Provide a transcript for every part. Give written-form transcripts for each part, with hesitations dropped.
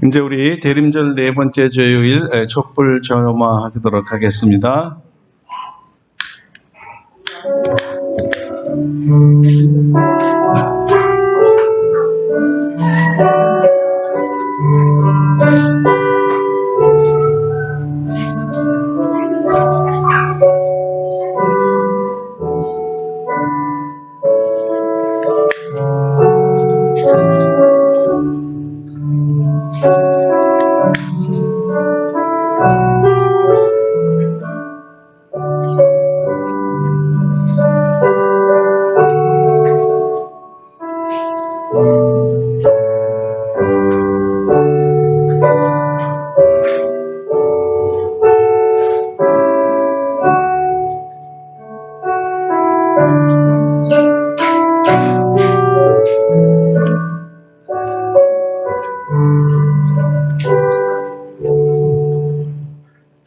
이제 우리 대림절 네 번째 주요일 촛불 점화하도록 하겠습니다.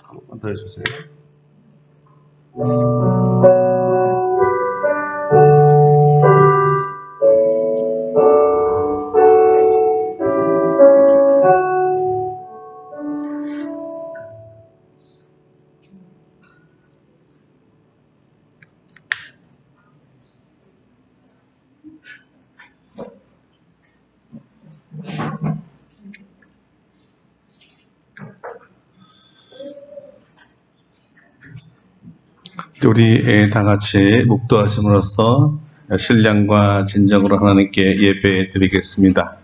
한 번 더 해주세요. 우리 다 같이 묵도하심으로써 신령과 진정으로 하나님께 예배 드리겠습니다.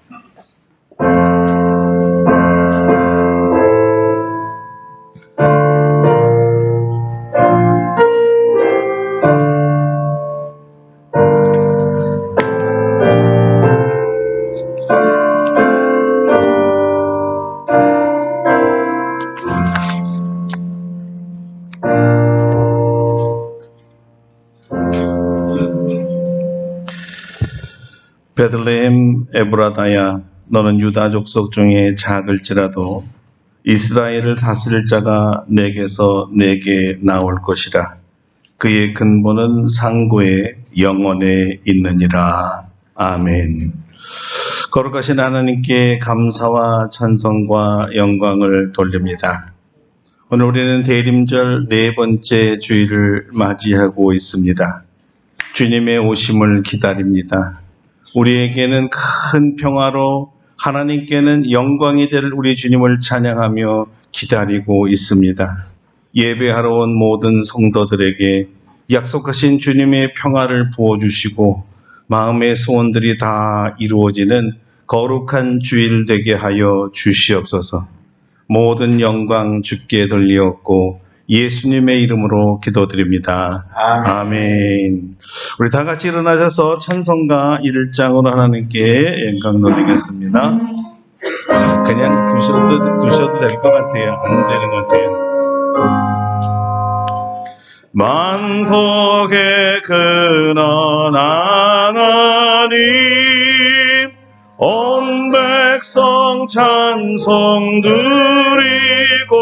베들레헴 에브라다야, 너는 유다 족속 중에 작을지라도 이스라엘을 다스릴 자가 내게서 내게 나올 것이라. 그의 근본은 상고의 영원에 있느니라. 아멘. 거룩하신 하나님께 감사와 찬송과 영광을 돌립니다. 오늘 우리는 대림절 네 번째 주일을 맞이하고 있습니다. 주님의 오심을 기다립니다. 우리에게는 큰 평화로, 하나님께는 영광이 될 우리 주님을 찬양하며 기다리고 있습니다. 예배하러 온 모든 성도들에게 약속하신 주님의 평화를 부어주시고 마음의 소원들이 다 이루어지는 거룩한 주일 되게 하여 주시옵소서. 모든 영광 주께 돌리옵고 예수님의 이름으로 기도드립니다. 아멘. 우리 다 같이 일어나셔서 찬송가 1장으로 하나님께 영광 돌리겠습니다. 그냥 두셔도 될 것 같아요. 안 되는 것 같아요. 만국의 근원 하나님, 온 백성 찬송 드리고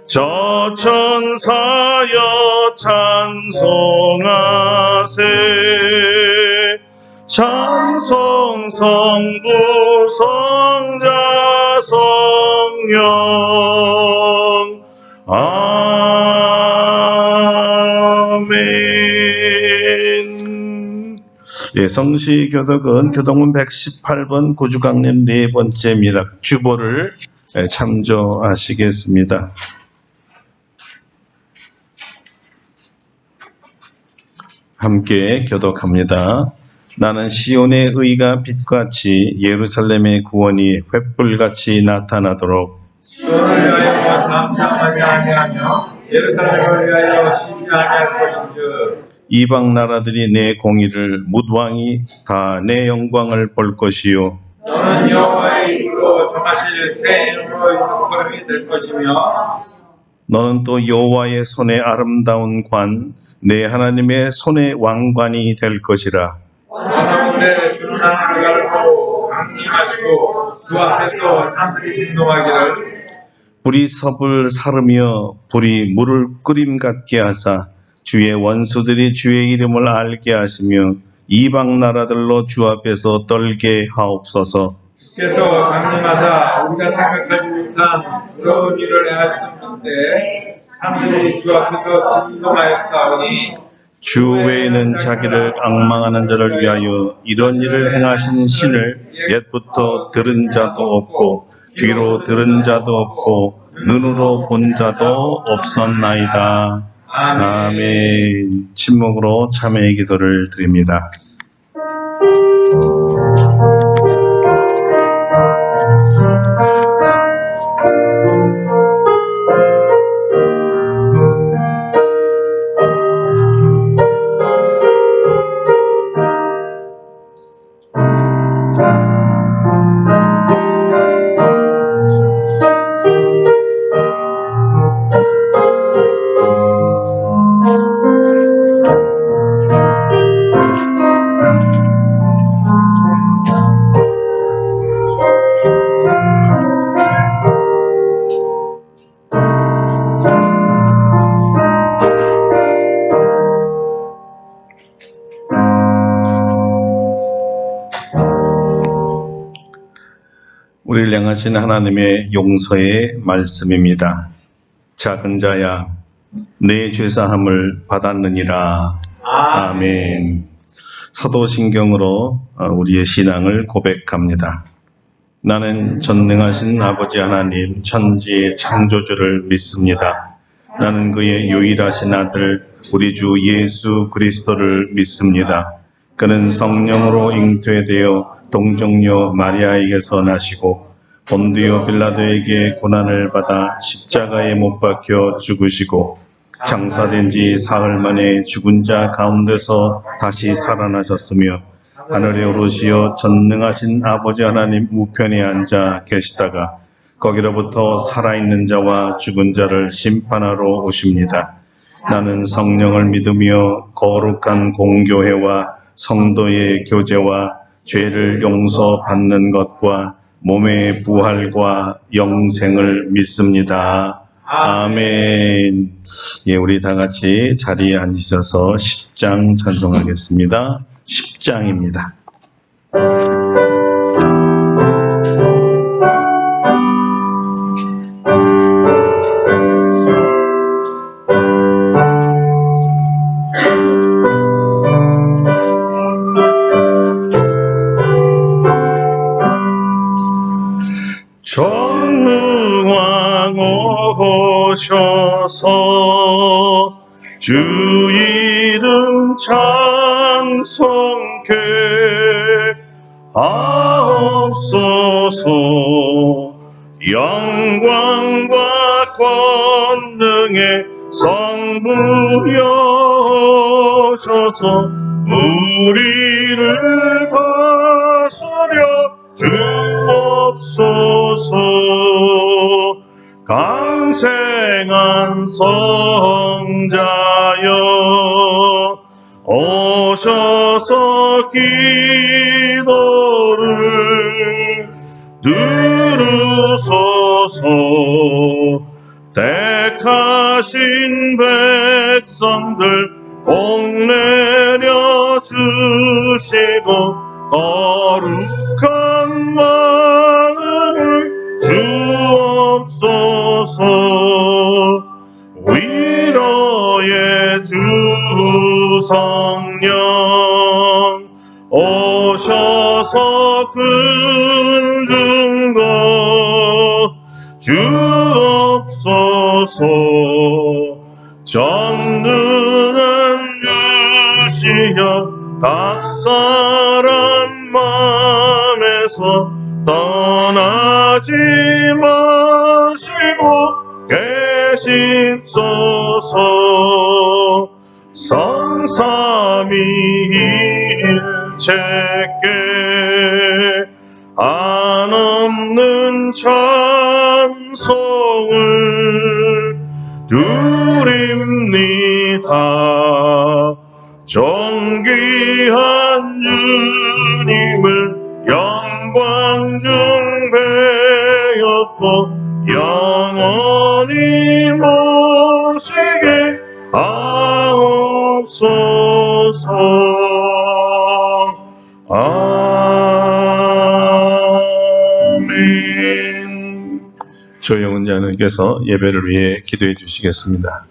저 천사여 찬송하세. 찬송 성부 성자 성령. 아멘. 예, 성시교독은 교동문 118번 구주강림 네 번째입니다. 주보를 참조하시겠습니다. 함께 교독합니다. 나는 시온의 의가 빛같이 예루살렘의 구원이 횃불같이 나타나도록 시온을 위하여 잠잠하지 아니하며 예루살렘을 위하여 쉬지 아니할 것인즉 이방 나라들이 내 공의를 뭇왕이 다 내 영광을 볼 것이요 너는 여호와의 입으로 정하실 새 이름으로 일컬음이 될 것이며 너는 또 여호와의 손의 아름다운 관 내 하나님의 손의 왕관이 될 것이라. 너는 내 주는 하늘을 열고 강림하시고 주 앞에서 산들이 진동하기를 불이 섭을 사르며 불이 물을 끓임 같게 하사 주의 원수들이 주의 이름을 알게 하시며 이방 나라들로 주 앞에서 떨게 하옵소서. 주께서 강림하사 우리가 생각하지 못한 부러운 일을 행하셨는데 사람들이 주 앞에서 진동하였사오니 주 외에는 자기를 앙망하는 자를 위하여 이런 일을 행하신 신을 옛부터 들은 자도 없고 귀로 들은 자도 없고 눈으로 본 자도 없었나이다. 아멘. 침묵으로 참회의 기도를 드립니다. 우리를 향하신 하나님의 용서의 말씀입니다. 작은 자야, 내 죄사함을 받았느니라. 아멘. 사도신경으로 우리의 신앙을 고백합니다. 나는 전능하신 아버지 하나님, 천지의 창조주를 믿습니다. 나는 그의 유일하신 아들, 우리 주 예수 그리스도를 믿습니다. 그는 성령으로 잉태되어 동정녀 마리아에게서 나시고 본디오 빌라도에게 고난을 받아 십자가에 못 박혀 죽으시고 장사된 지 사흘 만에 죽은 자 가운데서 다시 살아나셨으며 하늘에 오르시어 전능하신 아버지 하나님 우편에 앉아 계시다가 거기로부터 살아있는 자와 죽은 자를 심판하러 오십니다. 나는 성령을 믿으며 거룩한 공교회와 성도의 교제와 죄를 용서받는 것과 몸의 부활과 영생을 믿습니다. 아멘. 예, 우리 다 같이 자리에 앉으셔서 10장 찬송하겠습니다. 10장입니다. 전능왕 오셔서 주 이름 찬송케 하옵소서. 영광과 권능의 성부여셔서 우리를 다스려 주옵소서. 강생한 성자여 오셔서 기도를 들으소서. 택하신 백성들 복 내려 주시고 거룩한 마음을 주옵소서. 위로의 주 성령 오셔서 근중거 주옵소서. 전능한 주시여 각 사람 맘에서 떠나지 마시고 계십소서. 성삼위일체께 한없는 찬송을 드립니다. 존귀한 주님을 영광 중배였고 영원히 모시게 하옵소서. 조영은 장로께서 예배를 위해 기도해 주시겠습니다.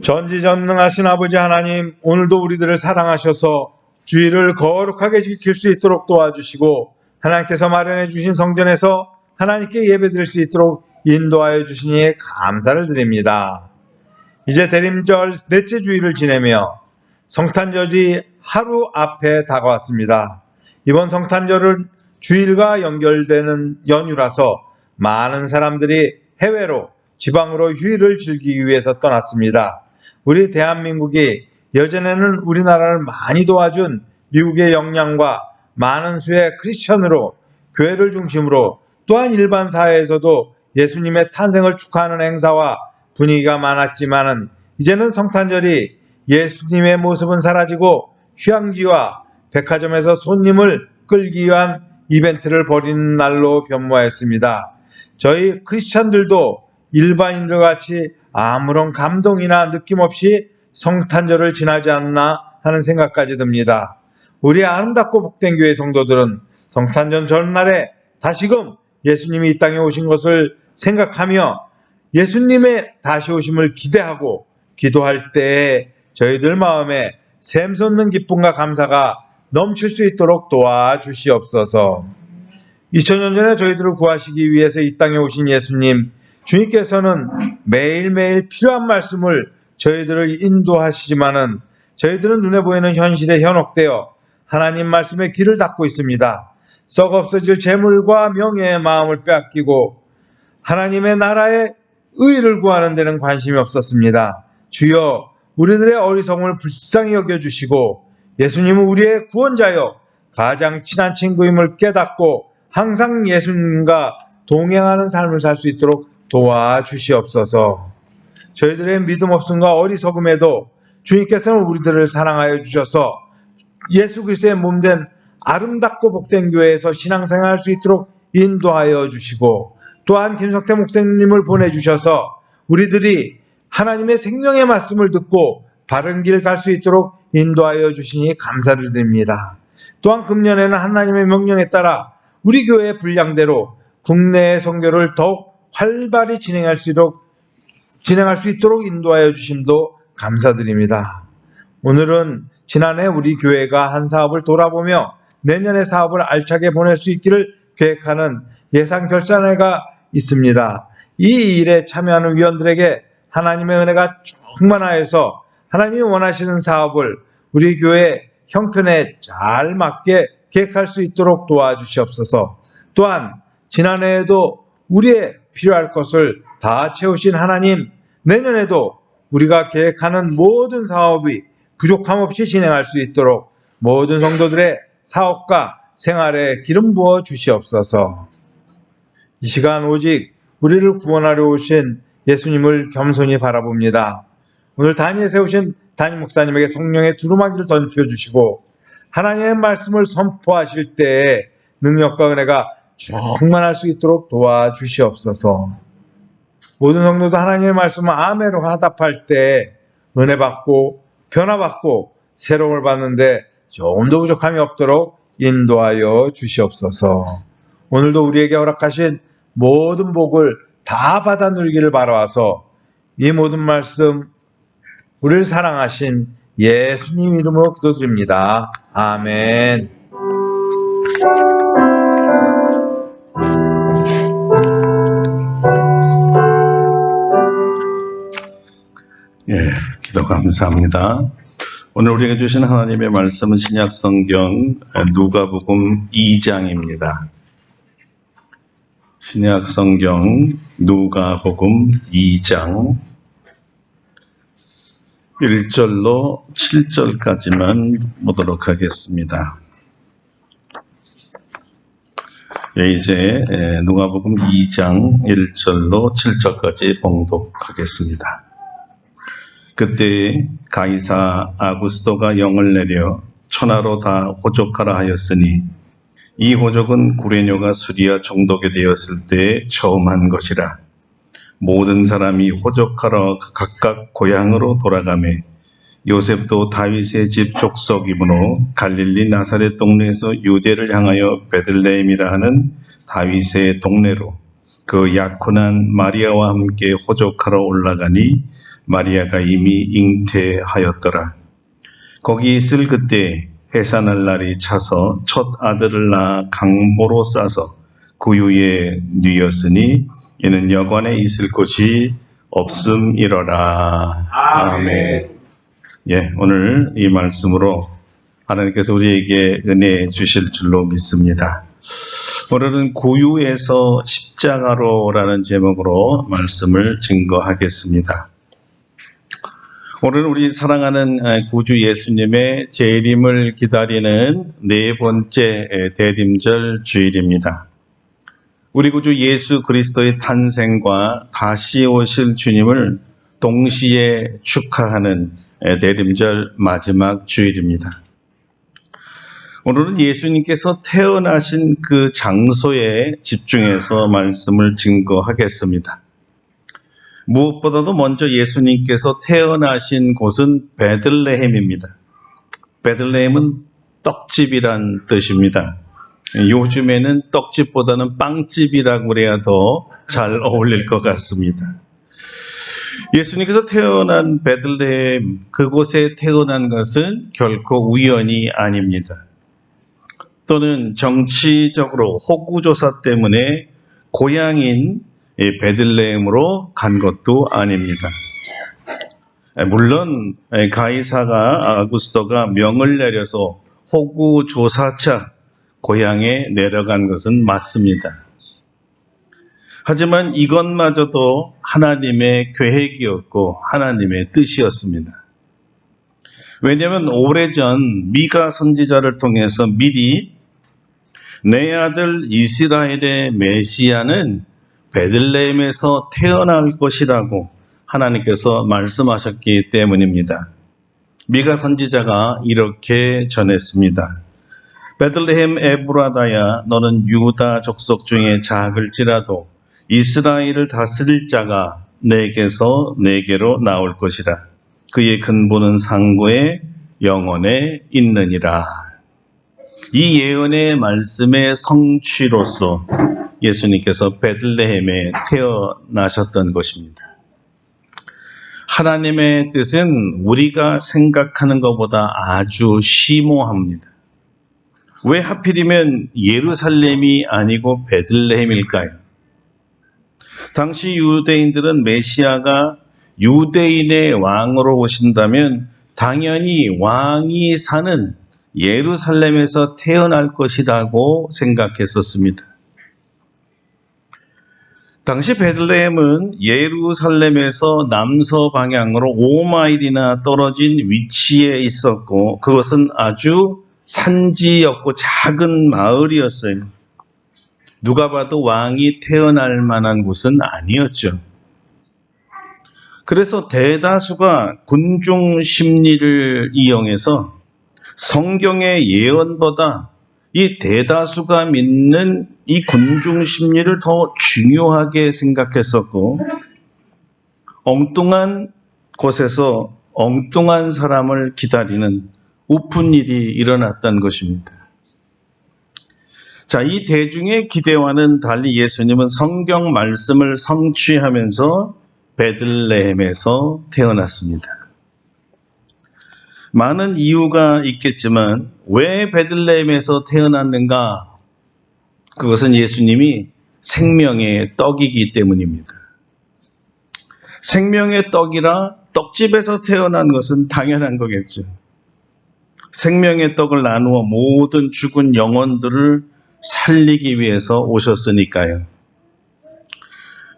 전지전능하신 아버지 하나님, 오늘도 우리들을 사랑하셔서 주일을 거룩하게 지킬 수 있도록 도와주시고 하나님께서 마련해 주신 성전에서 하나님께 예배드릴 수 있도록 인도하여 주시니 감사를 드립니다. 이제 대림절 넷째 주일을 지내며 성탄절이 하루 앞에 다가왔습니다. 이번 성탄절은 주일과 연결되는 연휴라서 많은 사람들이 해외로 지방으로 휴일을 즐기기 위해서 떠났습니다. 우리 대한민국이 예전에는 우리나라를 많이 도와준 미국의 역량과 많은 수의 크리스천으로 교회를 중심으로 또한 일반 사회에서도 예수님의 탄생을 축하하는 행사와 분위기가 많았지만은 이제는 성탄절이 예수님의 모습은 사라지고 휴양지와 백화점에서 손님을 끌기 위한 이벤트를 벌이는 날로 변모하였습니다. 저희 크리스천들도 일반인들 같이 아무런 감동이나 느낌 없이 성탄절을 지나지 않나 하는 생각까지 듭니다. 우리 아름답고 복된 교회 성도들은 성탄절 전날에 다시금 예수님이 이 땅에 오신 것을 생각하며 예수님의 다시 오심을 기대하고 기도할 때에 저희들 마음에 샘솟는 기쁨과 감사가 넘칠 수 있도록 도와주시옵소서. 2000년 전에 저희들을 구하시기 위해서 이 땅에 오신 예수님, 주님께서는 매일매일 필요한 말씀을 저희들을 인도하시지만은 저희들은 눈에 보이는 현실에 현혹되어 하나님 말씀에 귀를 닫고 있습니다. 썩 없어질 재물과 명예의 마음을 빼앗기고 하나님의 나라의 의를 구하는 데는 관심이 없었습니다. 주여, 우리들의 어리석음을 불쌍히 여겨주시고 예수님은 우리의 구원자여 가장 친한 친구임을 깨닫고 항상 예수님과 동행하는 삶을 살 수 있도록 도와주시옵소서. 저희들의 믿음 없음과 어리석음에도 주님께서는 우리들을 사랑하여 주셔서 예수 그리스도의 몸된 아름답고 복된 교회에서 신앙생활할 수 있도록 인도하여 주시고 또한 김석태 목사님을 보내주셔서 우리들이 하나님의 생명의 말씀을 듣고 바른 길 갈 수 있도록 인도하여 주시니 감사를 드립니다. 또한 금년에는 하나님의 명령에 따라 우리 교회의 분량대로 국내의 선교를 더욱 활발히 진행할 수 있도록 인도하여 주심도 감사드립니다. 오늘은 지난해 우리 교회가 한 사업을 돌아보며 내년의 사업을 알차게 보낼 수 있기를 계획하는 예산 결산회가 있습니다. 이 일에 참여하는 위원들에게 하나님의 은혜가 충만하여서 하나님이 원하시는 사업을 우리 교회 형편에 잘 맞게 계획할 수 있도록 도와주시옵소서. 또한 지난해에도 우리의 필요할 것을 다 채우신 하나님, 내년에도 우리가 계획하는 모든 사업이 부족함 없이 진행할 수 있도록 모든 성도들의 사업과 생활에 기름 부어 주시옵소서. 이 시간 오직 우리를 구원하려 오신 예수님을 겸손히 바라봅니다. 오늘 단위에 세우신 담임 목사님에게 성령의 두루마기를 던져주시고 하나님의 말씀을 선포하실 때에 능력과 은혜가 충만할 수 있도록 도와주시옵소서. 모든 성도도 하나님의 말씀을 아멘으로 화답할 때 은혜 받고 변화받고 새로움을 받는데 조금도 부족함이 없도록 인도하여 주시옵소서. 오늘도 우리에게 허락하신 모든 복을 다 받아 누리기를 바라와서 이 모든 말씀 우리를 사랑하신 예수님 이름으로 기도드립니다. 아멘. 기도 감사합니다. 오늘 우리에게 주신 하나님의 말씀은 신약 성경 누가복음 2장입니다. 신약 성경 누가복음 2장 1절로 7절까지만 보도록 하겠습니다. 이제 누가복음 2장 1절로 7절까지 봉독하겠습니다. 그때 가이사 아구스도가 영을 내려 천하로 다 호족하라 하였으니 이 호족은 구레뇨가 수리아 총독이 되었을 때 처음 한 것이라. 모든 사람이 호족하러 각각 고향으로 돌아가매 요셉도 다윗의 집 족속이므로 갈릴리 나사렛 동네에서 유대를 향하여 베들레헴이라 하는 다윗의 동네로 그 약혼한 마리아와 함께 호족하러 올라가니 마리아가 이미 잉태하였더라. 거기 있을 그때 해산할 날이 차서 첫 아들을 낳아 강보로 싸서 구유에 뉘었으니 이는 여관에 있을 곳이 없음이러라. 아멘. 예, 오늘 이 말씀으로 하나님께서 우리에게 은혜 주실 줄로 믿습니다. 오늘은 구유에서 십자가로라는 제목으로 말씀을 증거하겠습니다. 오늘은 우리 사랑하는 구주 예수님의 재림을 기다리는 네 번째 대림절 주일입니다. 우리 구주 예수 그리스도의 탄생과 다시 오실 주님을 동시에 축하하는 대림절 마지막 주일입니다. 오늘은 예수님께서 태어나신 그 장소에 집중해서 말씀을 증거하겠습니다. 무엇보다도 먼저 예수님께서 태어나신 곳은 베들레헴입니다. 베들레헴은 떡집이란 뜻입니다. 요즘에는 떡집보다는 빵집이라고 그래야 더 잘 어울릴 것 같습니다. 예수님께서 태어난 베들레헴, 그곳에 태어난 것은 결코 우연이 아닙니다. 또는 정치적으로 호구조사 때문에 고향인 베들레헴으로 간 것도 아닙니다. 물론 가이사가 아구스토가 명을 내려서 호구조사차 고향에 내려간 것은 맞습니다. 하지만 이것마저도 하나님의 계획이었고 하나님의 뜻이었습니다. 왜냐하면 오래전 미가 선지자를 통해서 미리 내 아들 이스라엘의 메시아는 베들레헴에서 태어날 것이라고 하나님께서 말씀하셨기 때문입니다. 미가 선지자가 이렇게 전했습니다. 베들레헴 에브라다야, 너는 유다 족속 중에 작을지라도 이스라엘을 다스릴 자가 내게서 내게로 나올 것이라. 그의 근본은 상고의 영원에 있느니라. 이 예언의 말씀의 성취로서 예수님께서 베들레헴에 태어나셨던 것입니다. 하나님의 뜻은 우리가 생각하는 것보다 아주 심오합니다. 왜 하필이면 예루살렘이 아니고 베들레헴일까요? 당시 유대인들은 메시아가 유대인의 왕으로 오신다면 당연히 왕이 사는 예루살렘에서 태어날 것이라고 생각했었습니다. 당시 베들레헴은 예루살렘에서 남서 방향으로 5마일이나 떨어진 위치에 있었고 그것은 아주 산지였고 작은 마을이었어요. 누가 봐도 왕이 태어날 만한 곳은 아니었죠. 그래서 대다수가 군중 심리를 이용해서 성경의 예언보다 이 대다수가 믿는 이 군중 심리를 더 중요하게 생각했었고 엉뚱한 곳에서 엉뚱한 사람을 기다리는 우픈 일이 일어났던 것입니다. 자, 이 대중의 기대와는 달리 예수님은 성경 말씀을 성취하면서 베들레헴에서 태어났습니다. 많은 이유가 있겠지만 왜 베들레헴에서 태어났는가? 그것은 예수님이 생명의 떡이기 때문입니다. 생명의 떡이라 떡집에서 태어난 것은 당연한 거겠죠. 생명의 떡을 나누어 모든 죽은 영혼들을 살리기 위해서 오셨으니까요.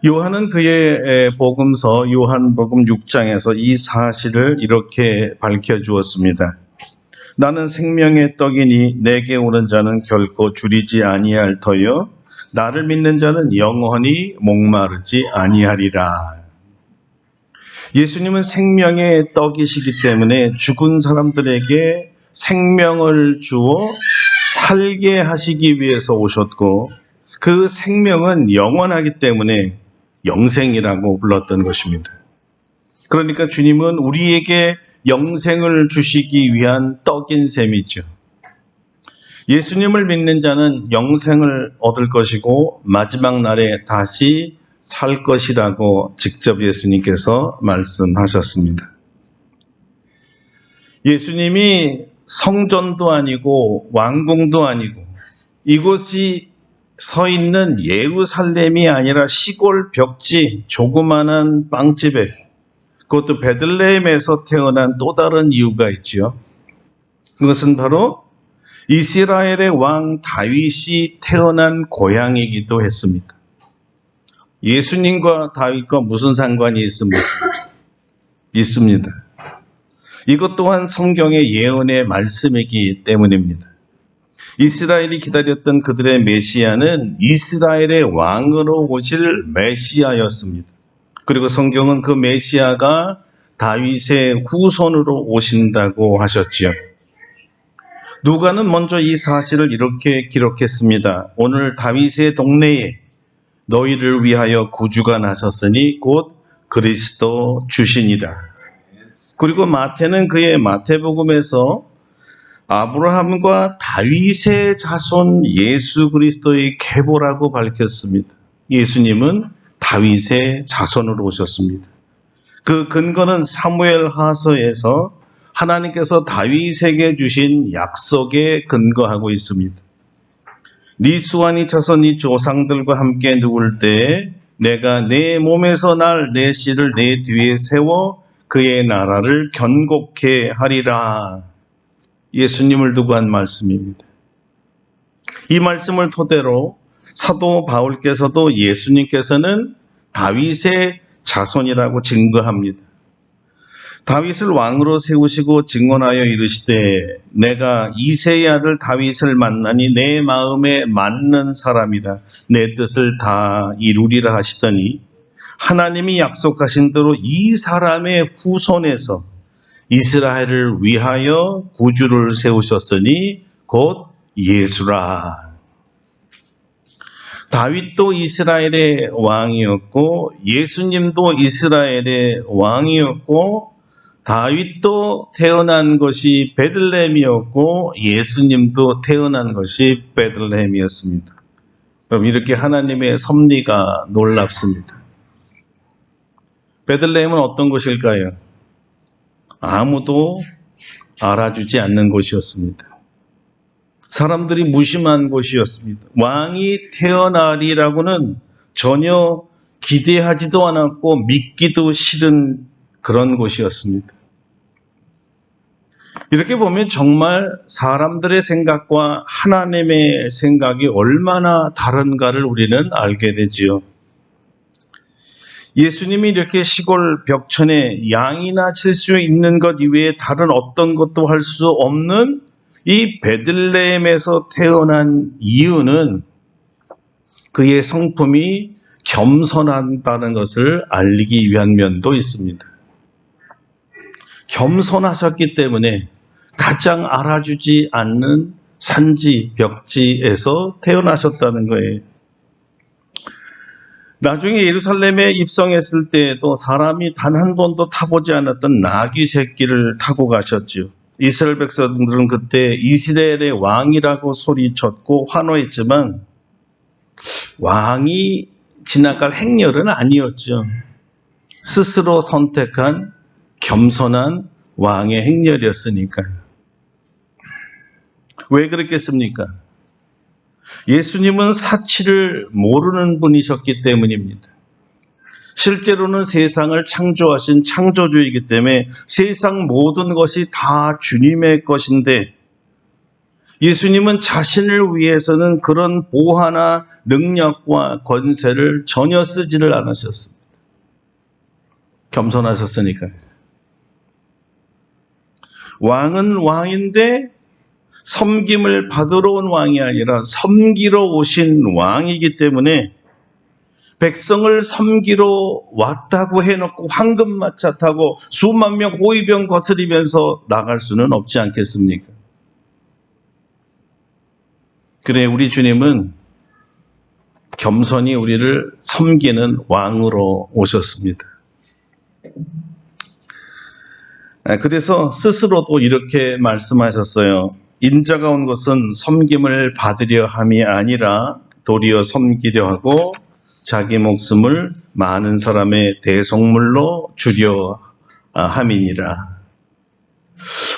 요한은 그의 복음서 요한복음 6장에서 이 사실을 이렇게 밝혀주었습니다. 나는 생명의 떡이니 내게 오는 자는 결코 줄이지 아니할 터요 나를 믿는 자는 영원히 목마르지 아니하리라. 예수님은 생명의 떡이시기 때문에 죽은 사람들에게 생명을 주어 살게 하시기 위해서 오셨고 그 생명은 영원하기 때문에 영생이라고 불렀던 것입니다. 그러니까 주님은 우리에게 영생을 주시기 위한 떡인 셈이죠. 예수님을 믿는 자는 영생을 얻을 것이고 마지막 날에 다시 살 것이라고 직접 예수님께서 말씀하셨습니다. 예수님이 성전도 아니고 왕궁도 아니고 이곳이 서 있는 예루살렘이 아니라 시골 벽지 조그마한 빵집에, 그것도 베들레헴에서 태어난 또 다른 이유가 있지요. 그것은 바로 이스라엘의 왕 다윗이 태어난 고향이기도 했습니다. 예수님과 다윗과 무슨 상관이 있습니까? 있습니다. 이것 또한 성경의 예언의 말씀이기 때문입니다. 이스라엘이 기다렸던 그들의 메시아는 이스라엘의 왕으로 오실 메시아였습니다. 그리고 성경은 그 메시아가 다윗의 후손으로 오신다고 하셨지요. 누가는 먼저 이 사실을 이렇게 기록했습니다. 오늘 다윗의 동네에 너희를 위하여 구주가 나셨으니 곧 그리스도 주시니라. 그리고 마태는 그의 마태복음에서 아브라함과 다윗의 자손 예수 그리스도의 계보라고 밝혔습니다. 예수님은 다윗의 자손으로 오셨습니다. 그 근거는 사무엘 하서에서 하나님께서 다윗에게 주신 약속에 근거하고 있습니다. 네 수완이 쳐서 네 조상들과 함께 누울 때에 내가 내 몸에서 날 내 씨를 내 뒤에 세워 그의 나라를 견고케 하리라. 예수님을 두고 한 말씀입니다. 이 말씀을 토대로 사도 바울께서도 예수님께서는 다윗의 자손이라고 증거합니다. 다윗을 왕으로 세우시고 증언하여 이르시되 내가 이새의 아들 다윗을 만나니 내 마음에 맞는 사람이라 내 뜻을 다 이루리라 하시더니 하나님이 약속하신 대로 이 사람의 후손에서 이스라엘을 위하여 구주를 세우셨으니 곧 예수라. 다윗도 이스라엘의 왕이었고 예수님도 이스라엘의 왕이었고 다윗도 태어난 것이 베들레헴이었고 예수님도 태어난 것이 베들레헴이었습니다. 그럼 이렇게 하나님의 섭리가 놀랍습니다. 베들레헴은 어떤 곳일까요? 아무도 알아주지 않는 곳이었습니다. 사람들이 무심한 곳이었습니다. 왕이 태어나리라고는 전혀 기대하지도 않았고 믿기도 싫은 그런 곳이었습니다. 이렇게 보면 정말 사람들의 생각과 하나님의 생각이 얼마나 다른가를 우리는 알게 되지요. 예수님이 이렇게 시골 벽천에 양이나 칠 수 있는 것 이외에 다른 어떤 것도 할 수 없는 이 베들레헴에서 태어난 이유는 그의 성품이 겸손하다는 것을 알리기 위한 면도 있습니다. 겸손하셨기 때문에 가장 알아주지 않는 산지, 벽지에서 태어나셨다는 거예요. 나중에 예루살렘에 입성했을 때에도 사람이 단 한 번도 타보지 않았던 나귀 새끼를 타고 가셨죠. 이스라엘 백성들은 그때 이스라엘의 왕이라고 소리쳤고 환호했지만 왕이 지나갈 행렬은 아니었죠. 스스로 선택한 겸손한 왕의 행렬이었으니까요. 왜 그랬겠습니까? 예수님은 사치를 모르는 분이셨기 때문입니다. 실제로는 세상을 창조하신 창조주이기 때문에 세상 모든 것이 다 주님의 것인데 예수님은 자신을 위해서는 그런 보화나 능력과 권세를 전혀 쓰지를 않으셨습니다. 겸손하셨으니까요. 왕은 왕인데 섬김을 받으러 온 왕이 아니라 섬기러 오신 왕이기 때문에 백성을 섬기러 왔다고 해놓고 황금마차 타고 수만 명 호위병 거스리면서 나갈 수는 없지 않겠습니까? 그래 우리 주님은 겸손히 우리를 섬기는 왕으로 오셨습니다. 그래서 스스로도 이렇게 말씀하셨어요. 인자가 온 것은 섬김을 받으려 함이 아니라 도리어 섬기려 하고 자기 목숨을 많은 사람의 대속물로 주려 함이니라.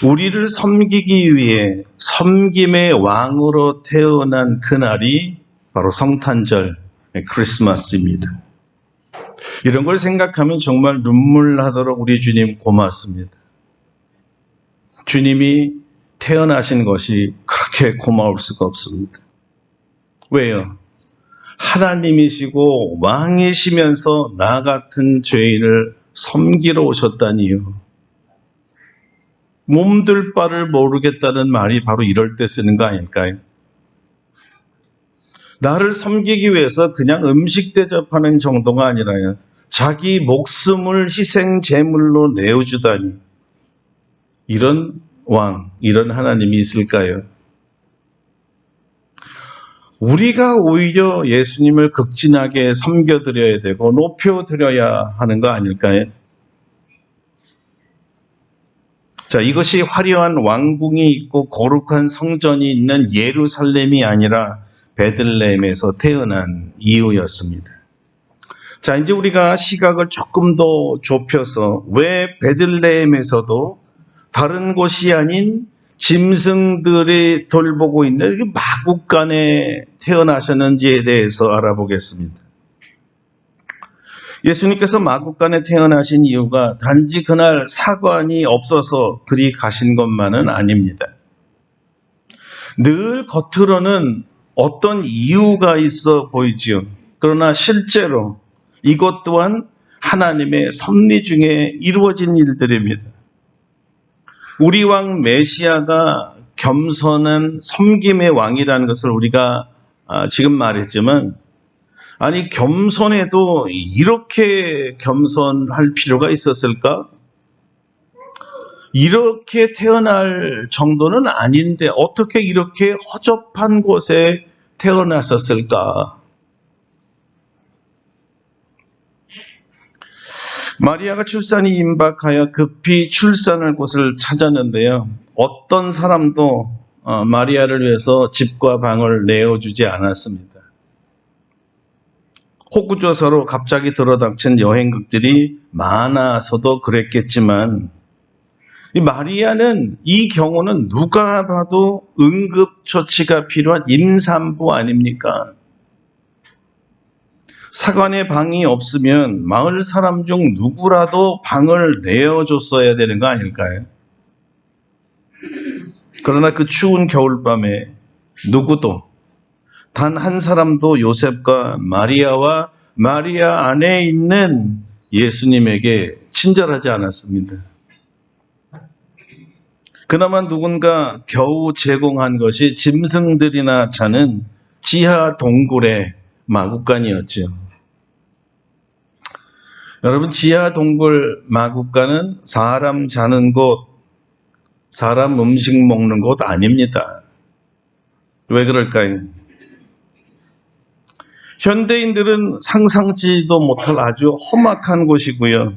우리를 섬기기 위해 섬김의 왕으로 태어난 그날이 바로 성탄절, 크리스마스입니다. 이런 걸 생각하면 정말 눈물 나도록 우리 주님 고맙습니다. 주님이 태어나신 것이 그렇게 고마울 수가 없습니다. 왜요? 하나님이시고 왕이시면서 나 같은 죄인을 섬기러 오셨다니요. 몸둘 바를 모르겠다는 말이 바로 이럴 때 쓰는 거 아닐까요? 나를 섬기기 위해서 그냥 음식 대접하는 정도가 아니라요. 자기 목숨을 희생 제물로 내어주다니. 이런 왕, 이런 하나님이 있을까요? 우리가 오히려 예수님을 극진하게 섬겨드려야 되고 높여드려야 하는 거 아닐까요? 자, 이것이 화려한 왕궁이 있고 거룩한 성전이 있는 예루살렘이 아니라 베들레헴에서 태어난 이유였습니다. 자, 이제 우리가 시각을 조금 더 좁혀서 왜 베들레헴에서도 다른 곳이 아닌 짐승들이 돌보고 있는 마국간에 태어나셨는지에 대해서 알아보겠습니다. 예수님께서 마국간에 태어나신 이유가 단지 그날 사관이 없어서 그리 가신 것만은 아닙니다. 늘 겉으로는 어떤 이유가 있어 보이지요. 그러나 실제로 이것 또한 하나님의 섭리 중에 이루어진 일들입니다. 우리 왕 메시아가 겸손한 섬김의 왕이라는 것을 우리가 지금 말했지만, 아니 겸손해도 이렇게 겸손할 필요가 있었을까? 이렇게 태어날 정도는 아닌데 어떻게 이렇게 허접한 곳에 태어났었을까? 마리아가 출산이 임박하여 급히 출산할 곳을 찾았는데요. 어떤 사람도 마리아를 위해서 집과 방을 내어주지 않았습니다. 호구조사로 갑자기 들어닥친 여행객들이 많아서도 그랬겠지만, 이 마리아는 이 경우는 누가 봐도 응급처치가 필요한 임산부 아닙니까? 사관에 방이 없으면 마을 사람 중 누구라도 방을 내어줬어야 되는 거 아닐까요? 그러나 그 추운 겨울밤에 누구도 단 한 사람도 요셉과 마리아와 마리아 안에 있는 예수님에게 친절하지 않았습니다. 그나마 누군가 겨우 제공한 것이 짐승들이나 자는 지하 동굴의 마국간이었죠. 여러분, 지하 동굴 마국간은 사람 자는 곳, 사람 음식 먹는 곳 아닙니다. 왜 그럴까요? 현대인들은 상상지도 못할 아주 험악한 곳이고요.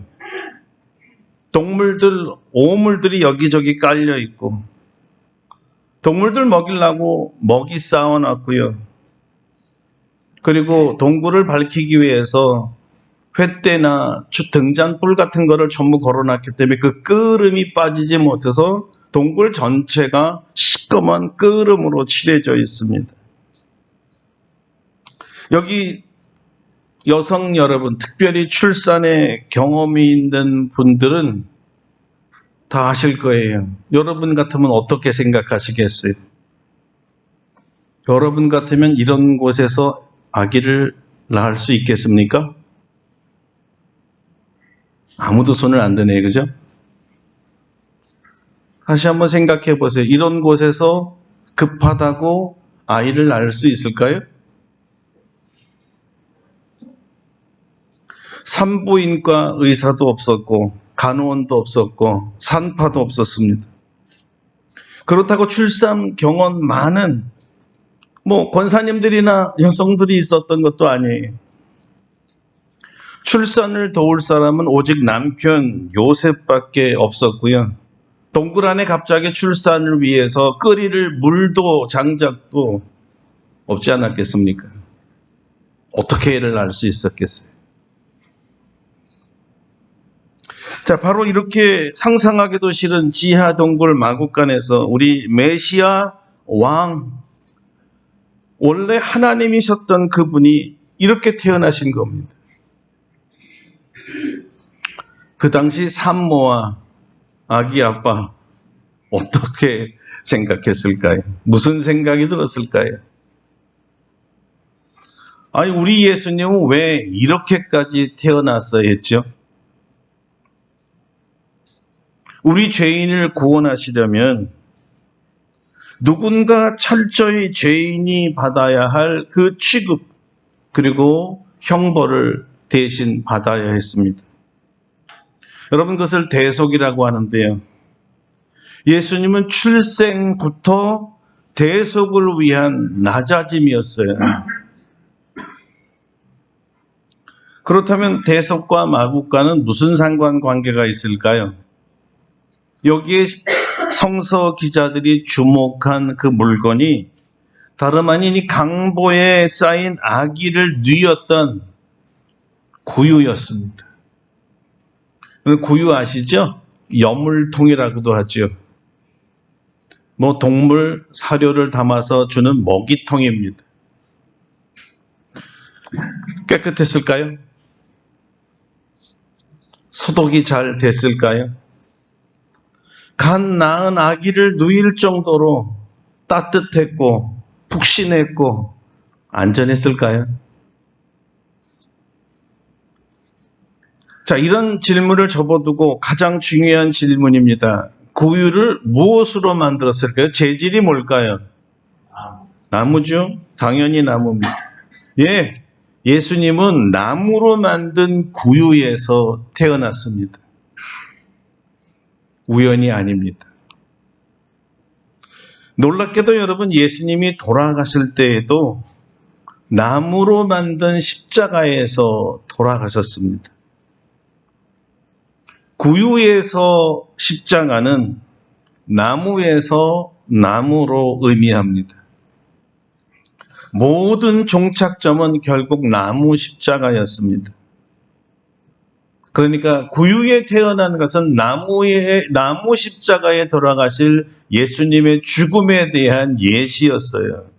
동물들, 오물들이 여기저기 깔려 있고, 동물들 먹이려고 먹이 쌓아놨고요. 그리고 동굴을 밝히기 위해서 횃대나 등잔불 같은 거를 전부 걸어놨기 때문에 그 끄름이 빠지지 못해서 동굴 전체가 시꺼먼 끄름으로 칠해져 있습니다. 여기 여성 여러분, 특별히 출산에 경험이 있는 분들은 다 아실 거예요. 여러분 같으면 어떻게 생각하시겠어요? 여러분 같으면 이런 곳에서 아기를 낳을 수 있겠습니까? 아무도 손을 안 드네요. 그죠? 다시 한번 생각해 보세요. 이런 곳에서 급하다고 아이를 낳을 수 있을까요? 산부인과 의사도 없었고 간호원도 없었고 산파도 없었습니다. 그렇다고 출산 경험 많은 권사님들이나 여성들이 있었던 것도 아니에요. 출산을 도울 사람은 오직 남편 요셉밖에 없었고요. 동굴 안에 갑자기 출산을 위해서 끓일 물도 장작도 없지 않았겠습니까? 어떻게 애를 낳을 수 있었겠어요? 자, 바로 이렇게 상상하기도 싫은 지하 동굴 마구간에서 우리 메시아 왕, 원래 하나님이셨던 그분이 이렇게 태어나신 겁니다. 그 당시 산모와 아기 아빠 어떻게 생각했을까요? 무슨 생각이 들었을까요? 아니, 우리 예수님은 왜 이렇게까지 태어났어야 했죠? 우리 죄인을 구원하시려면 누군가 철저히 죄인이 받아야 할 그 취급 그리고 형벌을 대신 받아야 했습니다. 여러분, 그것을 대속이라고 하는데요. 예수님은 출생부터 대속을 위한 낮아짐이었어요. 그렇다면 대속과 마국과는 무슨 상관관계가 있을까요? 여기에 성서 기자들이 주목한 그 물건이 다름 아닌 이 강보에 쌓인 아기를 뉘었던 구유였습니다. 구유 아시죠? 여물통이라고도 하죠. 동물 사료를 담아서 주는 먹이통입니다. 깨끗했을까요? 소독이 잘 됐을까요? 갓 낳은 아기를 누일 정도로 따뜻했고 푹신했고 안전했을까요? 자, 이런 질문을 접어두고 가장 중요한 질문입니다. 구유를 무엇으로 만들었을까요? 재질이 뭘까요? 나무죠? 당연히 나무입니다. 예, 예수님은 나무로 만든 구유에서 태어났습니다. 우연이 아닙니다. 놀랍게도 여러분, 예수님이 돌아가실 때에도 나무로 만든 십자가에서 돌아가셨습니다. 구유에서 십자가는 나무에서 나무로 의미합니다. 모든 종착점은 결국 나무 십자가였습니다. 그러니까 구유에 태어난 것은 나무 십자가에 돌아가실 예수님의 죽음에 대한 예시였어요.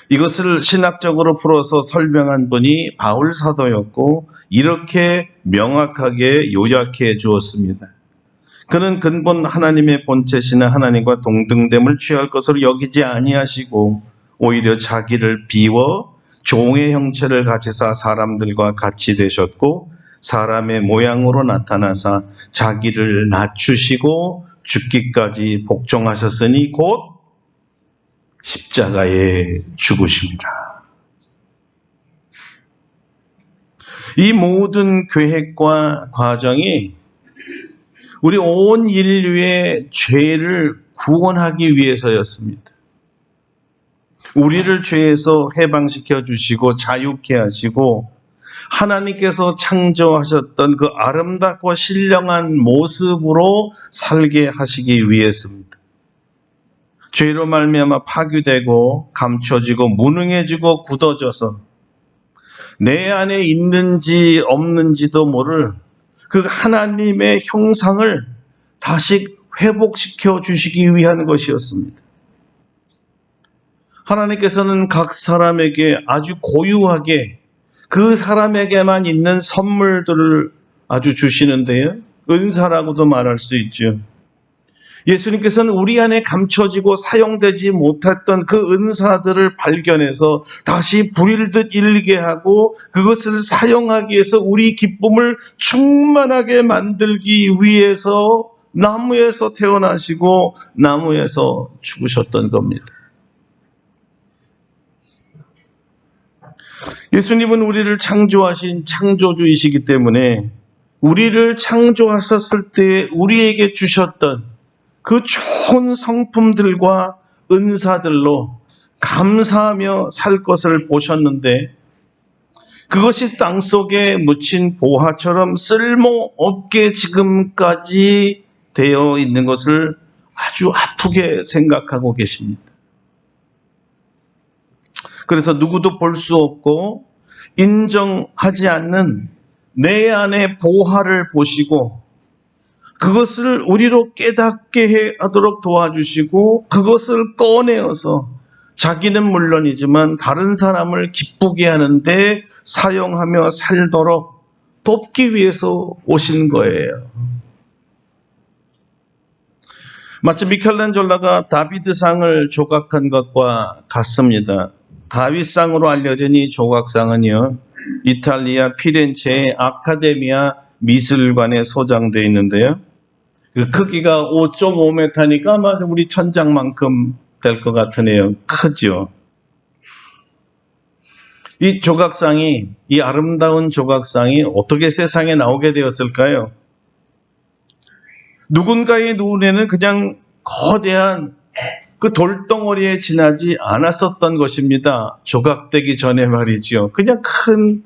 이것을 신학적으로 풀어서 설명한 분이 바울 사도였고 이렇게 명확하게 요약해 주었습니다. 그는 근본 하나님의 본체시나 하나님과 동등됨을 취할 것으로 여기지 아니하시고 오히려 자기를 비워 종의 형체를 가지사 사람들과 같이 되셨고 사람의 모양으로 나타나사 자기를 낮추시고 죽기까지 복종하셨으니 곧 십자가에 죽으십니다. 이 모든 계획과 과정이 우리 온 인류의 죄를 구원하기 위해서였습니다. 우리를 죄에서 해방시켜 주시고 자유케 하시고 하나님께서 창조하셨던 그 아름답고 신령한 모습으로 살게 하시기 위해서입니다. 죄로 말미암아 파괴되고 감춰지고 무능해지고 굳어져서 내 안에 있는지 없는지도 모를 그 하나님의 형상을 다시 회복시켜 주시기 위한 것이었습니다. 하나님께서는 각 사람에게 아주 고유하게 그 사람에게만 있는 선물들을 아주 주시는데요. 은사라고도 말할 수 있죠. 예수님께서는 우리 안에 감춰지고 사용되지 못했던 그 은사들을 발견해서 다시 불일듯 일게 하고 그것을 사용하기 위해서 우리 기쁨을 충만하게 만들기 위해서 나무에서 태어나시고 나무에서 죽으셨던 겁니다. 예수님은 우리를 창조하신 창조주이시기 때문에 우리를 창조하셨을 때 우리에게 주셨던 그 좋은 성품들과 은사들로 감사하며 살 것을 보셨는데 그것이 땅속에 묻힌 보화처럼 쓸모없게 지금까지 되어 있는 것을 아주 아프게 생각하고 계십니다. 그래서 누구도 볼 수 없고 인정하지 않는 내 안의 보화를 보시고 그것을 우리로 깨닫게 하도록 도와주시고 그것을 꺼내어서 자기는 물론이지만 다른 사람을 기쁘게 하는데 사용하며 살도록 돕기 위해서 오신 거예요. 마치 미켈란젤로가 다비드상을 조각한 것과 같습니다. 다윗상으로 알려진 이 조각상은요, 이탈리아 피렌체의 아카데미아 미술관에 소장되어 있는데요. 그 크기가 5.5m니까 아마 우리 천장만큼 될 것 같으네요. 크죠. 이 조각상이, 이 아름다운 조각상이 어떻게 세상에 나오게 되었을까요? 누군가의 눈에는 그냥 거대한 그 돌덩어리에 지나지 않았었던 것입니다. 조각되기 전에 말이지요. 그냥 큰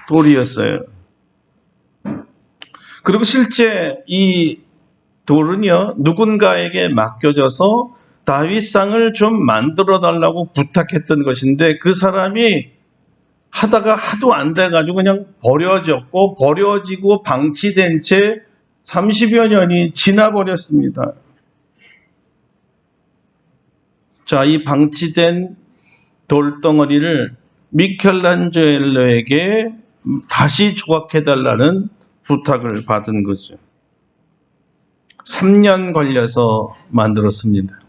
돌이었어요. 그리고 실제 이 돌은요, 누군가에게 맡겨져서 다윗상을 좀 만들어 달라고 부탁했던 것인데 그 사람이 하다가 하도 안 돼가지고 그냥 버려졌고 버려지고 방치된 채 30여 년이 지나버렸습니다. 자, 이 방치된 돌덩어리를 미켈란젤로에게 다시 조각해달라는 부탁을 받은 거죠. 3년 걸려서 만들었습니다.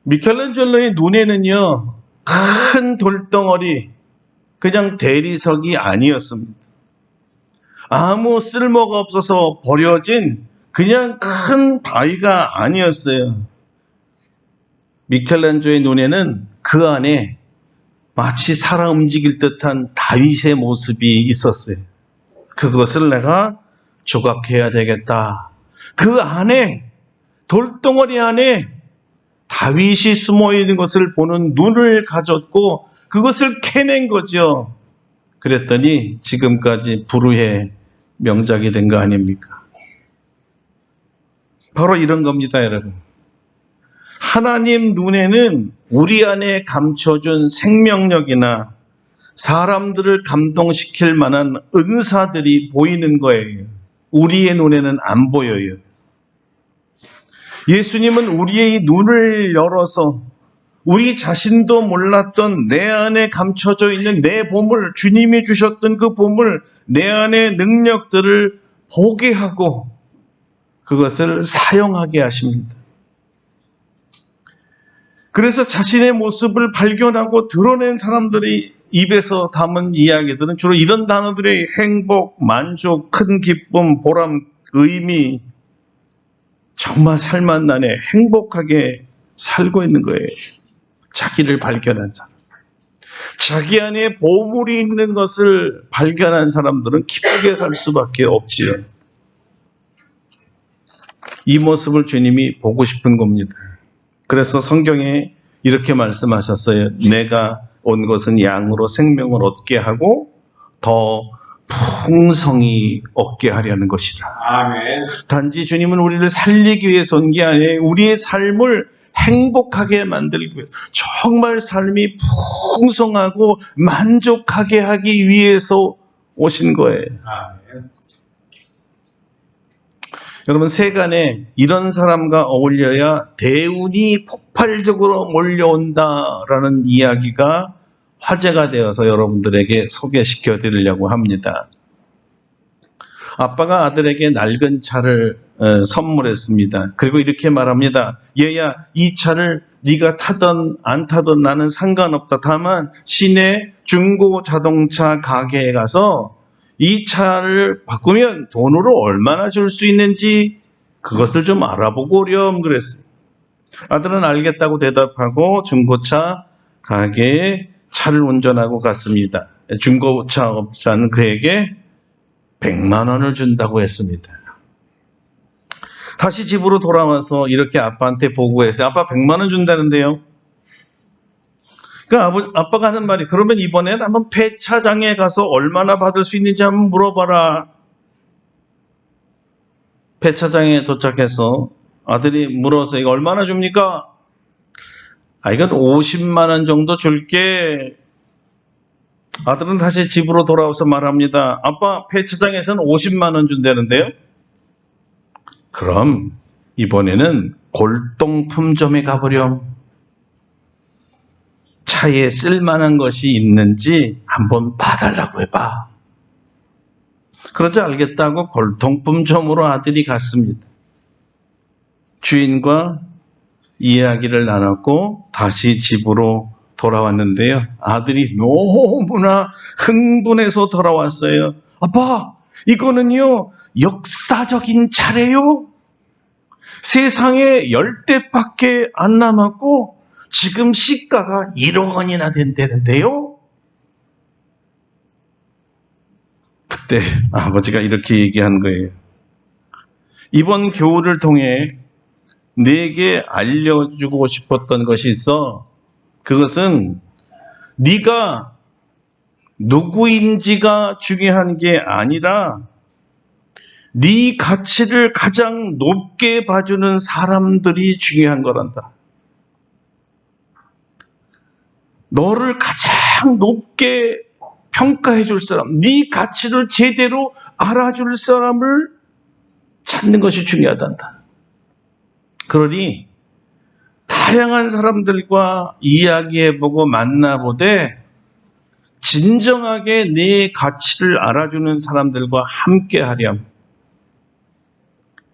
미켈란젤로의 눈에는요, 큰 돌덩어리, 그냥 대리석이 아니었습니다. 아무 쓸모가 없어서 버려진 그냥 큰 바위가 아니었어요. 미켈란젤로의 눈에는 그 안에 마치 살아 움직일 듯한 다윗의 모습이 있었어요. 그것을 내가 조각해야 되겠다. 그 안에, 돌덩어리 안에 다윗이 숨어 있는 것을 보는 눈을 가졌고 그것을 캐낸 거죠. 그랬더니 지금까지 불후의 명작이 된 거 아닙니까? 바로 이런 겁니다, 여러분. 하나님 눈에는 우리 안에 감춰준 생명력이나 사람들을 감동시킬 만한 은사들이 보이는 거예요. 우리의 눈에는 안 보여요. 예수님은 우리의 눈을 열어서 우리 자신도 몰랐던 내 안에 감춰져 있는 내 보물, 주님이 주셨던 그 보물, 내 안의 능력들을 보게 하고 그것을 사용하게 하십니다. 그래서 자신의 모습을 발견하고 드러낸 사람들이 입에서 담은 이야기들은 주로 이런 단어들의 행복, 만족, 큰 기쁨, 보람, 의미, 정말 살만나네 행복하게 살고 있는 거예요. 자기를 발견한 사람. 자기 안에 보물이 있는 것을 발견한 사람들은 기쁘게 살 수밖에 없지요. 이 모습을 주님이 보고 싶은 겁니다. 그래서 성경에 이렇게 말씀하셨어요. 내가 온 것은 양으로 생명을 얻게 하고 더 풍성히 얻게 하려는 것이다. 아멘. 단지 주님은 우리를 살리기 위해서 온 게 아니에요. 우리의 삶을 행복하게 만들기 위해서, 정말 삶이 풍성하고 만족하게 하기 위해서 오신 거예요. 아멘. 여러분, 세간에 이런 사람과 어울려야 대운이 폭발적으로 몰려온다라는 이야기가 화제가 되어서 여러분들에게 소개시켜 드리려고 합니다. 아빠가 아들에게 낡은 차를 선물했습니다. 그리고 이렇게 말합니다. 얘야, 이 차를 네가 타든 안 타든 나는 상관없다. 다만 시내 중고 자동차 가게에 가서 이 차를 바꾸면 돈으로 얼마나 줄 수 있는지 그것을 좀 알아보고 오렴 그랬어요. 아들은 알겠다고 대답하고 중고차 가게에 차를 운전하고 갔습니다. 중고차 업자는 그에게 100만 원을 준다고 했습니다. 다시 집으로 돌아와서 이렇게 아빠한테 보고했어요. 아빠 100만 원 준다는데요. 그 아빠가 하는 말이, 그러면 이번엔 한번 폐차장에 가서 얼마나 받을 수 있는지 한번 물어봐라. 폐차장에 도착해서 아들이 물어서 이거 얼마나 줍니까? 이건 50만 원 정도 줄게. 아들은 다시 집으로 돌아와서 말합니다. 아빠, 폐차장에서는 50만 원 준다는데요? 그럼 이번에는 골동품점에 가보렴. 차에 쓸만한 것이 있는지 한번 봐달라고 해봐. 그러자 알겠다고 골동품점으로 아들이 갔습니다. 주인과 이야기를 나눴고 다시 집으로 돌아왔는데요. 아들이 너무나 흥분해서 돌아왔어요. 아빠, 이거는요, 역사적인 차례요. 세상에 10대밖에 안 남았고 지금 시가가 1억 원이나 된다는데요. 그때 아버지가 이렇게 얘기한 거예요. 이번 교훈을 통해 네게 알려주고 싶었던 것이 있어. 그것은 네가 누구인지가 중요한 게 아니라 네 가치를 가장 높게 봐주는 사람들이 중요한 거란다. 너를 가장 높게 평가해 줄 사람, 네 가치를 제대로 알아줄 사람을 찾는 것이 중요하단다. 그러니 다양한 사람들과 이야기해보고 만나보되 진정하게 내 가치를 알아주는 사람들과 함께 하렴.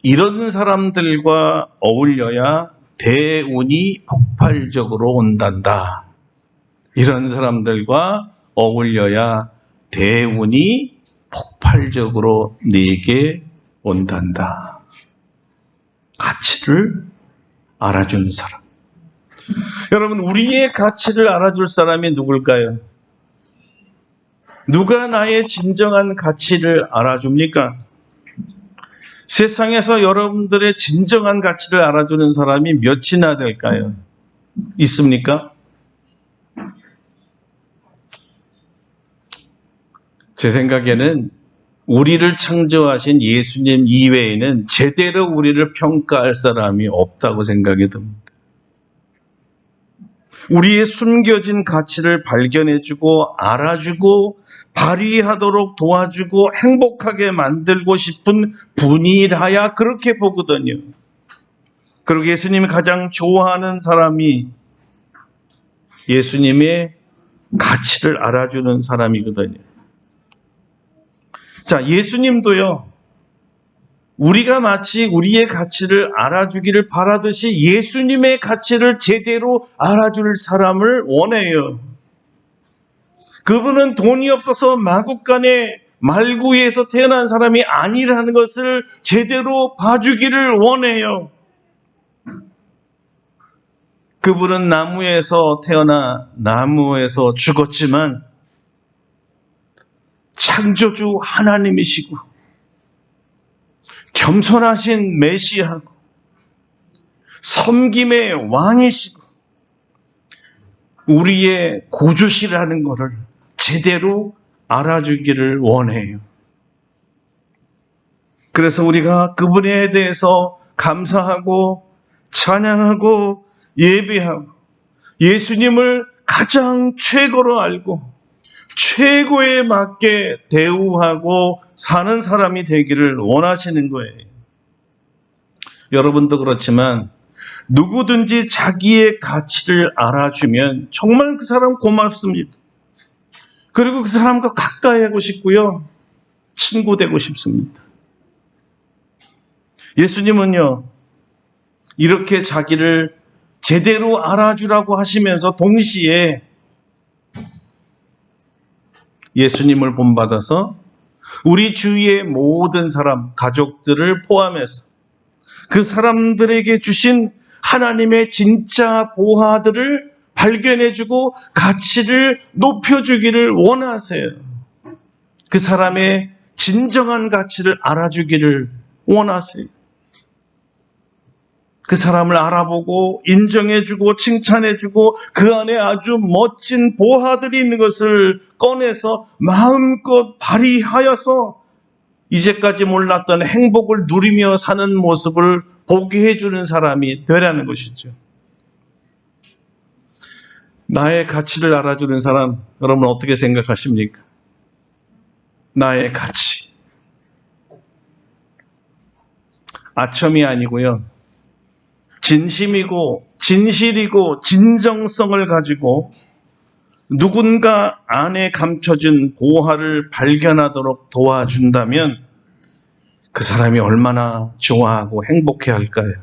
이런 사람들과 어울려야 대운이 폭발적으로 온단다. 이런 사람들과 어울려야 대운이 폭발적으로 내게 온단다. 가치를 알아주는 사람. 여러분, 우리의 가치를 알아줄 사람이 누굴까요? 누가 나의 진정한 가치를 알아줍니까? 세상에서 여러분들의 진정한 가치를 알아주는 사람이 몇이나 될까요? 있습니까? 제 생각에는 우리를 창조하신 예수님 이외에는 제대로 우리를 평가할 사람이 없다고 생각이 듭니다. 우리의 숨겨진 가치를 발견해주고 알아주고 발휘하도록 도와주고 행복하게 만들고 싶은 분이라야 그렇게 보거든요. 그리고 예수님이 가장 좋아하는 사람이 예수님의 가치를 알아주는 사람이거든요. 자, 예수님도요, 우리가 마치 우리의 가치를 알아주기를 바라듯이 예수님의 가치를 제대로 알아줄 사람을 원해요. 그분은 돈이 없어서 마국간에 말구에서 태어난 사람이 아니라는 것을 제대로 봐주기를 원해요. 그분은 나무에서 태어나 나무에서 죽었지만 창조주 하나님이시고 겸손하신 메시아고 섬김의 왕이시고 우리의 구주시라는 것을 제대로 알아주기를 원해요. 그래서 우리가 그분에 대해서 감사하고 찬양하고 예배하고 예수님을 가장 최고로 알고 최고에 맞게 대우하고 사는 사람이 되기를 원하시는 거예요. 여러분도 그렇지만 누구든지 자기의 가치를 알아주면 정말 그 사람 고맙습니다. 그리고 그 사람과 가까이 하고 싶고요. 친구 되고 싶습니다. 예수님은요, 이렇게 자기를 제대로 알아주라고 하시면서 동시에 예수님을 본받아서 우리 주위의 모든 사람, 가족들을 포함해서 그 사람들에게 주신 하나님의 진짜 보화들을 발견해주고 가치를 높여주기를 원하세요. 그 사람의 진정한 가치를 알아주기를 원하세요. 그 사람을 알아보고 인정해주고 칭찬해주고 그 안에 아주 멋진 보화들이 있는 것을 꺼내서 마음껏 발휘하여서 이제까지 몰랐던 행복을 누리며 사는 모습을 보게 해주는 사람이 되라는 것이죠. 나의 가치를 알아주는 사람, 여러분 어떻게 생각하십니까? 나의 가치. 아첨이 아니고요. 진심이고 진실이고 진정성을 가지고 누군가 안에 감춰진 보화를 발견하도록 도와준다면 그 사람이 얼마나 좋아하고 행복해할까요?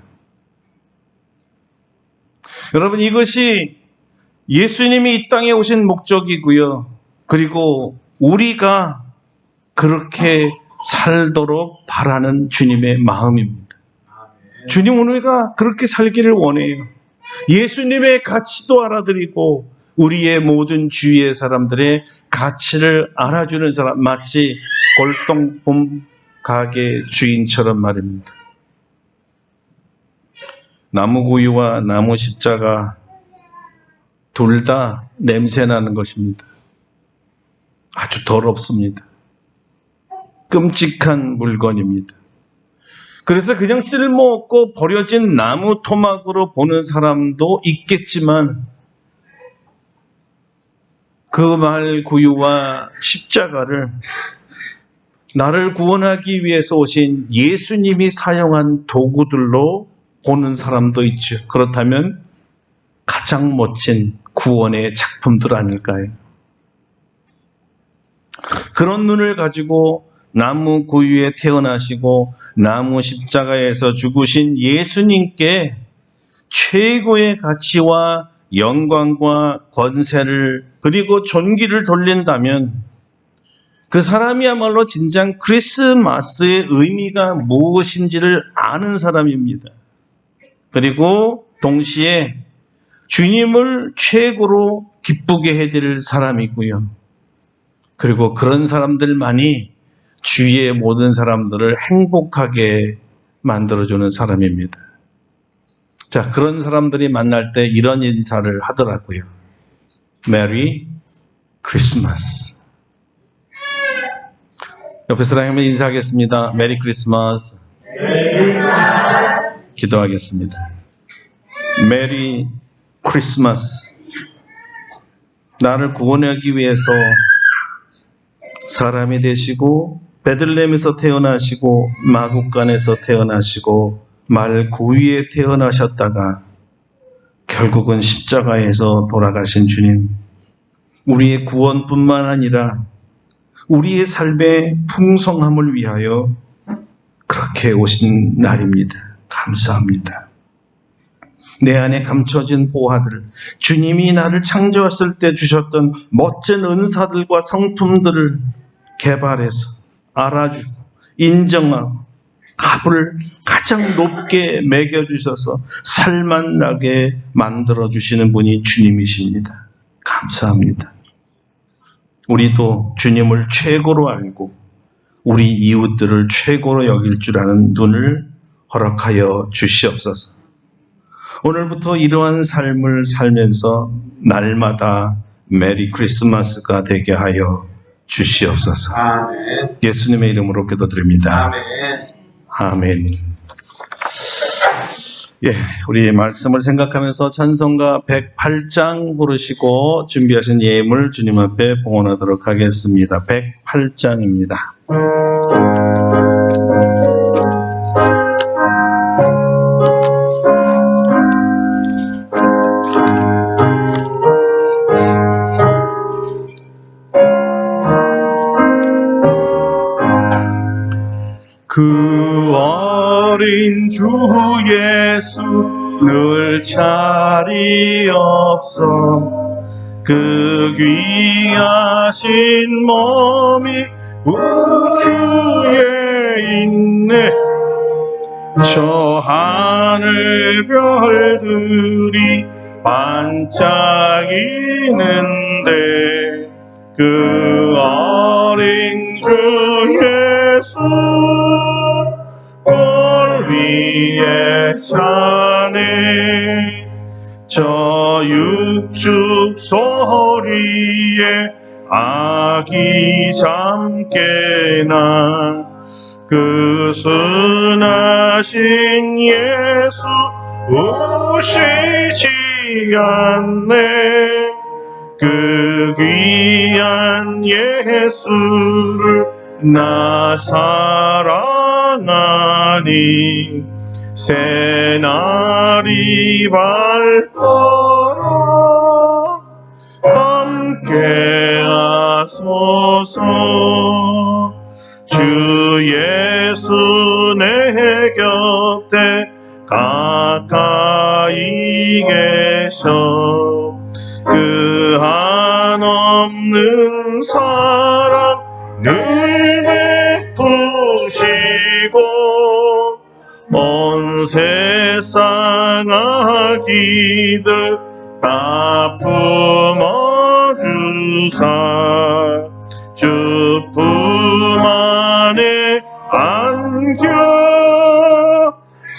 여러분, 이것이 예수님이 이 땅에 오신 목적이고요. 그리고 우리가 그렇게 살도록 바라는 주님의 마음입니다. 주님은 우리가 그렇게 살기를 원해요. 예수님의 가치도 알아드리고 우리의 모든 주위의 사람들의 가치를 알아주는 사람, 마치 골동품 가게 주인처럼 말입니다. 나무구이와 나무 십자가 둘 다 냄새나는 것입니다. 아주 더럽습니다. 끔찍한 물건입니다. 그래서 그냥 쓸모없고 버려진 나무 토막으로 보는 사람도 있겠지만 그 말구유와 십자가를 나를 구원하기 위해서 오신 예수님이 사용한 도구들로 보는 사람도 있죠. 그렇다면 가장 멋진 구원의 작품들 아닐까요? 그런 눈을 가지고 나무 구유에 태어나시고 나무 십자가에서 죽으신 예수님께 최고의 가치와 영광과 권세를 그리고 존귀를 돌린다면 그 사람이야말로 진정 크리스마스의 의미가 무엇인지를 아는 사람입니다. 그리고 동시에 주님을 최고로 기쁘게 해드릴 사람이고요. 그리고 그런 사람들만이 주위의 모든 사람들을 행복하게 만들어주는 사람입니다. 자, 그런 사람들이 만날 때 이런 인사를 하더라고요. 메리 크리스마스. 옆에 사람에게 인사하겠습니다. 메리 크리스마스. 기도하겠습니다. 메리 크리스마스. 나를 구원하기 위해서 사람이 되시고 베들레헴에서 태어나시고 마국간에서 태어나시고 말구위에 태어나셨다가 결국은 십자가에서 돌아가신 주님, 우리의 구원뿐만 아니라 우리의 삶의 풍성함을 위하여 그렇게 오신 날입니다. 감사합니다. 내 안에 감춰진 보화들, 주님이 나를 창조했을 때 주셨던 멋진 은사들과 성품들을 개발해서 알아주고 인정하고 값을 가장 높게 매겨주셔서 살만나게 만들어주시는 분이 주님이십니다. 감사합니다. 우리도 주님을 최고로 알고 우리 이웃들을 최고로 여길 줄 아는 눈을 허락하여 주시옵소서. 오늘부터 이러한 삶을 살면서 날마다 메리 크리스마스가 되게 하여 주시옵소서. 아멘. 예수님의 이름으로 기도드립니다. 아멘. 아멘. 예, 우리 말씀을 생각하면서 찬송가 108장 부르시고 준비하신 예물 주님 앞에 봉헌하도록 하겠습니다. 108장입니다. 그 어린 주 예수 늘 자리없어 그 귀하신 몸이 우주에 있네. 저 하늘 별들이 반짝이는데 그 어린 주 예수 골 위에 차 안에 저 육축 소리에 아기 잠깨나 그 순하신 예수 오시지 않네. 그 귀한 예수를 나 사랑하니 새날이 밝도록 함께하소서. 주 예수 내 곁에 가까이 계셔 그 한없는 사랑 늘 베푸시고 온 세상 아기들 다 품어주사 주 품 안에 안겨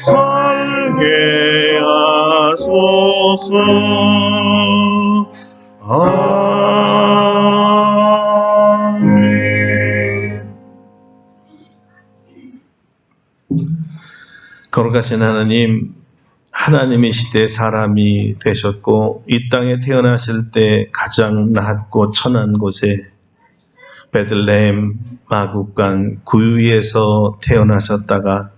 살게 하소서. 아멘. 거룩하신 하나님, 하나님이시되 사람이 되셨고 이 땅에 태어나실 때 가장 낮고 천한 곳에 베들레헴 마국간 구유에서 태어나셨다가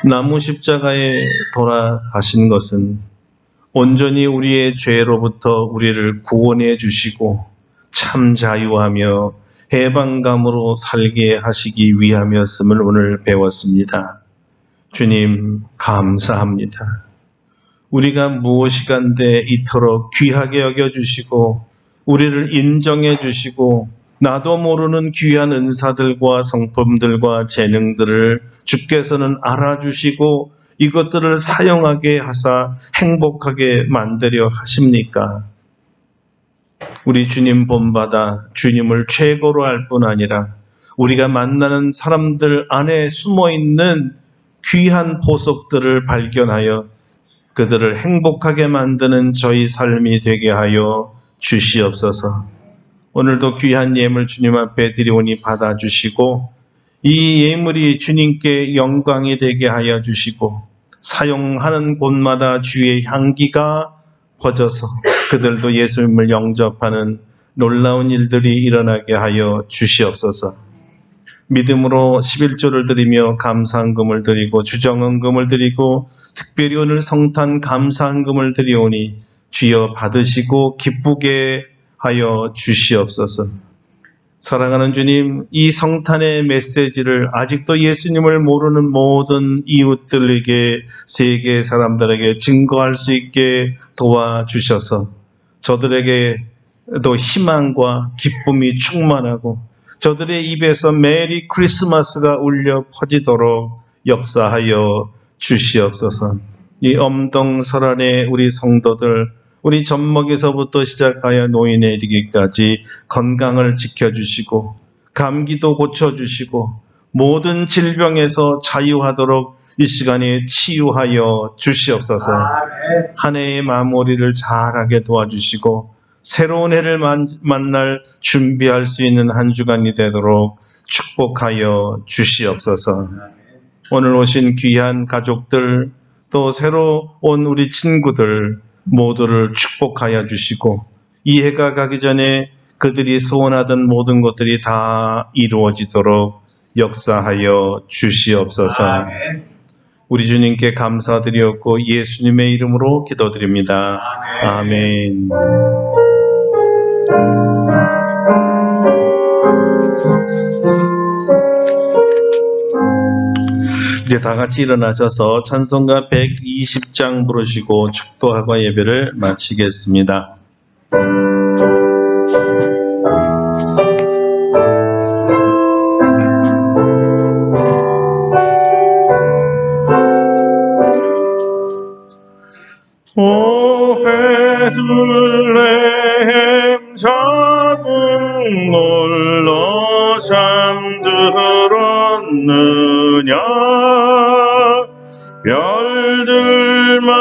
나무 십자가에 돌아가신 것은 온전히 우리의 죄로부터 우리를 구원해 주시고 참 자유하며 해방감으로 살게 하시기 위함이었음을 오늘 배웠습니다. 주님 감사합니다. 우리가 무엇이간데 이토록 귀하게 여겨주시고 우리를 인정해 주시고 나도 모르는 귀한 은사들과 성품들과 재능들을 주께서는 알아주시고 이것들을 사용하게 하사 행복하게 만들려 하십니까? 우리 주님 본받아 주님을 최고로 알 뿐 아니라 우리가 만나는 사람들 안에 숨어있는 귀한 보석들을 발견하여 그들을 행복하게 만드는 저희 삶이 되게 하여 주시옵소서. 오늘도 귀한 예물 주님 앞에 드리오니 받아주시고 이 예물이 주님께 영광이 되게 하여 주시고 사용하는 곳마다 주의 향기가 퍼져서 그들도 예수님을 영접하는 놀라운 일들이 일어나게 하여 주시옵소서. 믿음으로 11조를 드리며 감사한금을 드리고 주정헌금을 드리고 특별히 오늘 성탄 감사한금을 드리오니 주여 받으시고 기쁘게 하여 주시옵소서. 사랑하는 주님, 이 성탄의 메시지를 아직도 예수님을 모르는 모든 이웃들에게 세계 사람들에게 증거할 수 있게 도와주셔서 저들에게도 희망과 기쁨이 충만하고 저들의 입에서 메리 크리스마스가 울려 퍼지도록 역사하여 주시옵소서. 이 엄동설안의 우리 성도들 우리 젖먹이서부터 시작하여 노인에 이르기까지 건강을 지켜주시고 감기도 고쳐주시고 모든 질병에서 자유하도록 이 시간에 치유하여 주시옵소서. 한 해의 마무리를 잘하게 도와주시고 새로운 해를 만날 준비할 수 있는 한 주간이 되도록 축복하여 주시옵소서. 오늘 오신 귀한 가족들 또 새로 온 우리 친구들 모두를 축복하여 주시고 이 해가 가기 전에 그들이 소원하던 모든 것들이 다 이루어지도록 역사하여 주시옵소서. 우리 주님께 감사드리었고 예수님의 이름으로 기도드립니다. 아멘. 이제 다 같이 일어나셔서 찬송가 120장 부르시고 축도하고 예배를 마치겠습니다. 오 베들레헴 작은 놀러 잠들었느냐 별들만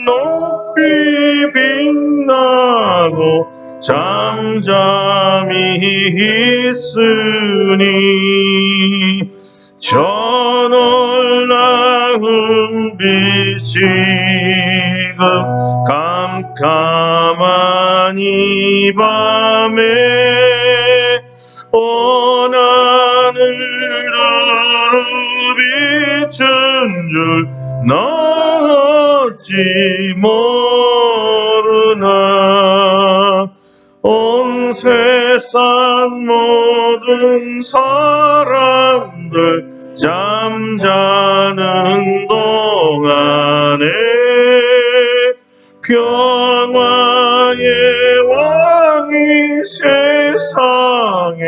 높이 빛나고 잠잠히 있으니 저 놀라운 빛이 깜깜한 이 밤에 온 하늘을 비춘 줄 너 어찌 모르나 온 세상 모든 사람들 잠자는 동안에 평화의 왕이 세상에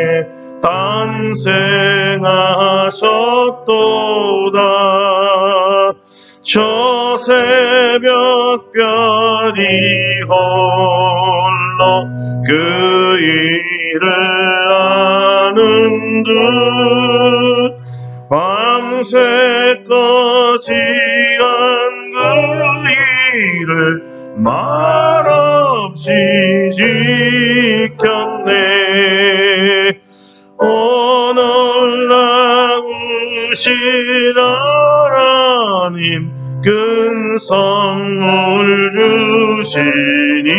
탄생하셨도다. 저 새벽별이 홀로 그 일을 아는 듯 밤새 거지한 그 일을 말없이 지켰네. 오 놀라우신 하나님 큰 선물 주시니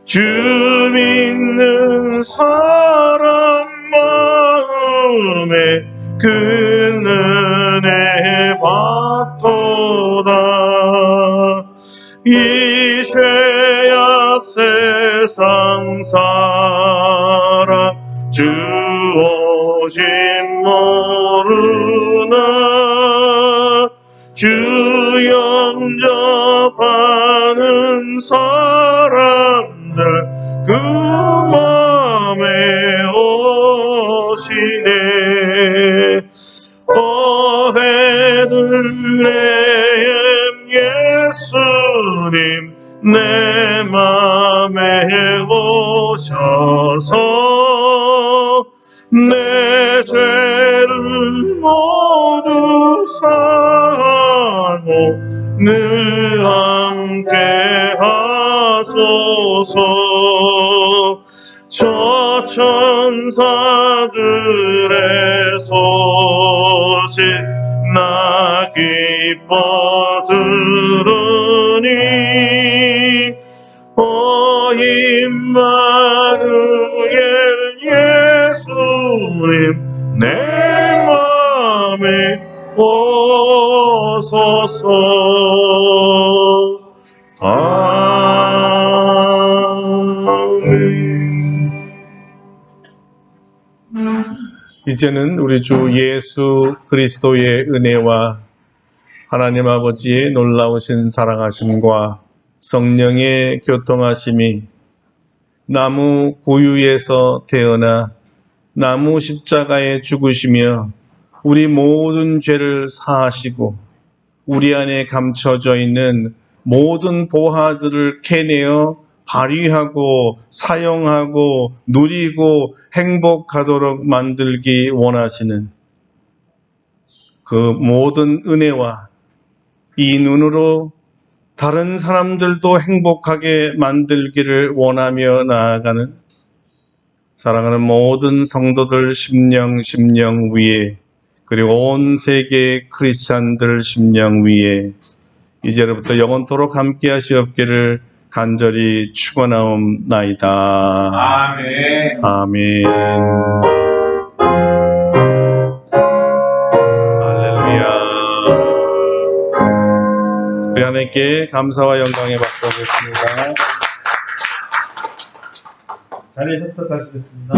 주 믿는 사람 마음에 큰 은혜 받도다. 이 죄악 세상 살아 주 오심 모르나 주 영접하는 사람들 그 맘에 오시네. 오 베들레헴 예수님 내 맘에 오셔서 내 죄를 모두 사하고 늘 함께 하소서. 저 천사들의 소식 나 기뻐 들으니 오 임마누엘 예수님 내 맘에 오소서. 아멘. 이제는 우리 주 예수 그리스도의 은혜와 하나님 아버지의 놀라우신 사랑하심과 성령의 교통하심이 나무 구유에서 태어나 나무 십자가에 죽으시며 우리 모든 죄를 사하시고 우리 안에 감춰져 있는 모든 보화들을 캐내어 발휘하고 사용하고 누리고 행복하도록 만들기 원하시는 그 모든 은혜와 이 눈으로 다른 사람들도 행복하게 만들기를 원하며 나아가는 사랑하는 모든 성도들 심령 위에 그리고 온 세계 크리스찬들 심령 위에 이제로부터 영원토록 함께 하시옵기를 간절히 축원하옵나이다. 아멘. 아멘. 할렐루야. 우리 하나님께 감사와 영광의 박수 드리겠습니다. 자리에 접속하시겠습니다.